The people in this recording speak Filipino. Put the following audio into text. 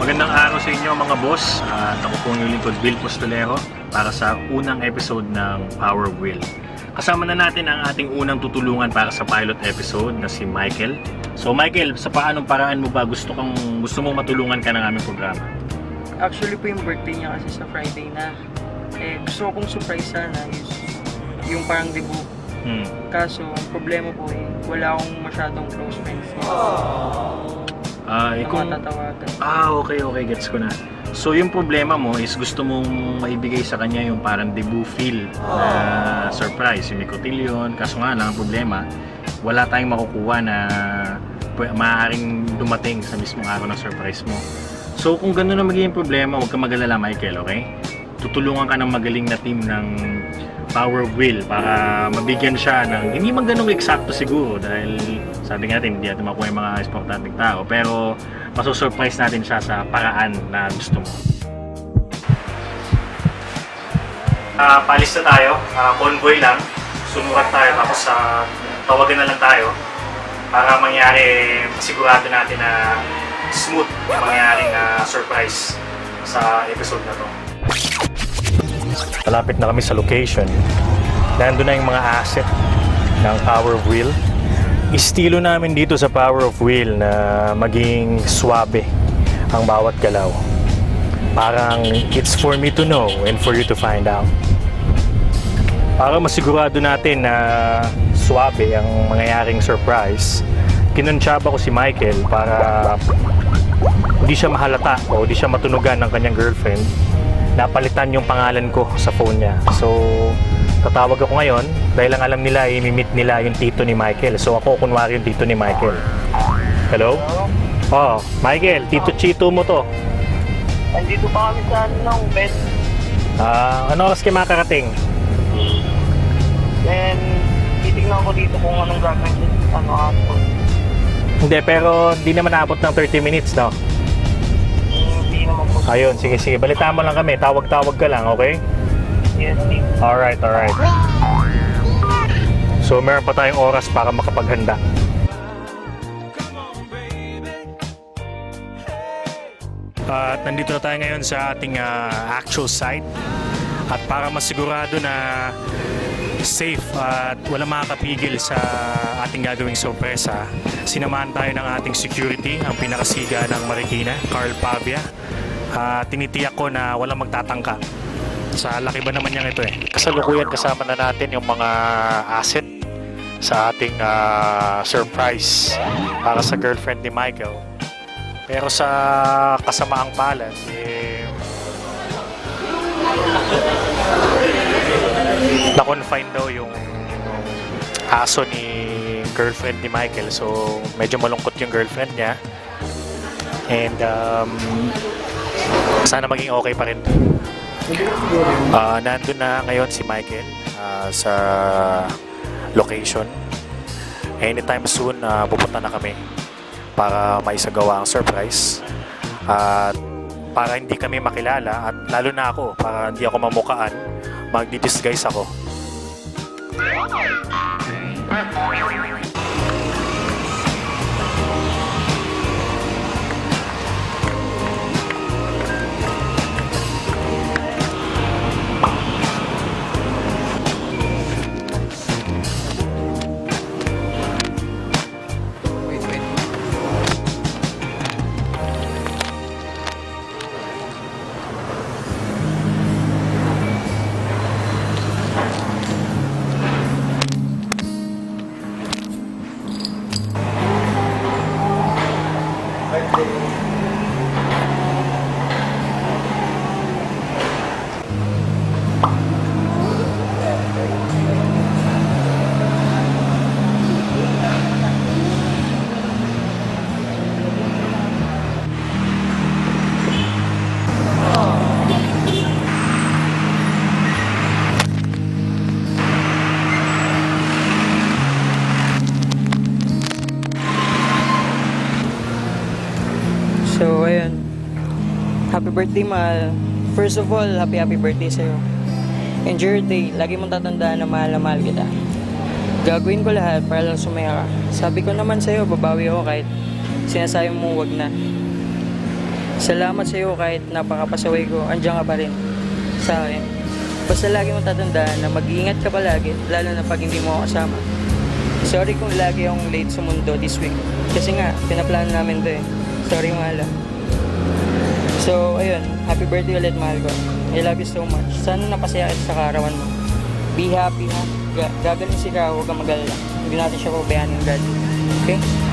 Magandang araw sa inyo mga boss. At ako po yung lingkod Bill Postolero para sa unang episode ng Power Wheel. Kasama na natin ang ating unang tutulungan para sa pilot episode na si Michael. So Michael, sa paanong paraan mo ba gusto mong matulungan ka ng aming programa? Actually po yung birthday niya kasi sa Friday na. Gusto ko pong surprise sana yung parang debut. Kaso, ang problema po wala akong masyadong close friends niya. Matatawagan. Okay, gets ko na. So yung problema mo is gusto mong maibigay sa kanya yung parang debut feel na surprise, yung may cotillion. Kaso nga lang, ang problema, wala tayong makukuha na maaaring dumating sa mismong araw ng surprise mo. So kung gano'n na magiging problema, huwag ka mag-alala Michael, okay? Tutulungan ka ng magaling na team ng Power Wheel para mabigyan siya ng hindi man ganong eksakto siguro dahil sabi nga natin hindi natin makuha yung mga importanteng tao, pero masusurprise natin siya sa paraan na gusto mo. Palis na tayo, convoy lang, sumukat tayo tapos tawagan na lang tayo para mangyari, sigurado natin na smooth yung mangyaring surprise sa episode na to. Malapit na kami sa location. Nandun na yung mga asset ng Power Wheel. Estilo namin dito sa Power of Wheel na maging swabe ang bawat galaw. Parang it's for me to know and for you to find out. Para masigurado natin na swabe ang mangyayaring surprise, kinuntsaba ko si Michael para hindi siya mahalata o hindi siya matunugan ng kanyang girlfriend. Napalitan yung pangalan ko sa phone niya. So, tatawag ako ngayon dahil lang alam nila, i-meet nila yung tito ni Michael. So, ako kunwari yung tito ni Michael. Hello? Oh, Michael, Tito Chito mo to. Andito pa kami sa bed. Ano oras kayo makakarating? And titignan ko dito kung anong gagawin ako. Hindi, pero hindi naman naabot ng 30 minutes, no? Hindi naman po. Ayun, sige. Balitaan mo lang kami. Tawag-tawag ka lang, okay? Yes, please. Alright. So, meron pa tayong oras para makapaghanda. At nandito na tayo ngayon sa ating actual site. At para masigurado na safe at walang makakapigil sa ating gagawing sorpresa, sinamahan tayo ng ating security, ang pinakasiga ng Marikina, Carl Pavia. Tinitiyak ko na walang magtatangka. Sa laki ba naman niyang ito eh. Kasalukuyan kasama na natin yung mga asset sa ating surprise para sa girlfriend ni Michael. Pero sa kasamaang palad, na-confine daw yung aso ni girlfriend ni Michael. So, medyo malungkot yung girlfriend niya. And, sana maging okay pa rin. Nandun na ngayon si Michael sa location. Anytime soon, pupunta na kami para maisagawa ang surprise. At para hindi kami makilala at lalo na ako, para hindi ako mamukaan, magdi-disguise ako. So, ayun. Happy birthday, mahal. First of all, happy birthday sa'yo. Enjoy your day. Lagi mong tatandaan na mahal kita. Gagawin ko lahat para lang sumaya ka. Sabi ko naman sa'yo, babawi ako kahit sinasabi mo wag na. Salamat sa iyo kahit napakapasaway ko, andiyan ka pa rin sa akin. Basta lagi mo tatandaan na mag-iingat ka palagi, lalo na pag hindi mo ako kasama. Sorry kung lagi akong late sa mundo this week. Kasi nga, pinaplano namin to eh. Sorry mahal ah. So, ayun. Happy birthday ulit, mahal ko. I love you so much. Sana napasaya kita sa kaarawan mo. Be happy ha. Gagaling si Ka, huwag kang mag-alala. Hindi natin siya pabayaan ng God. Okay?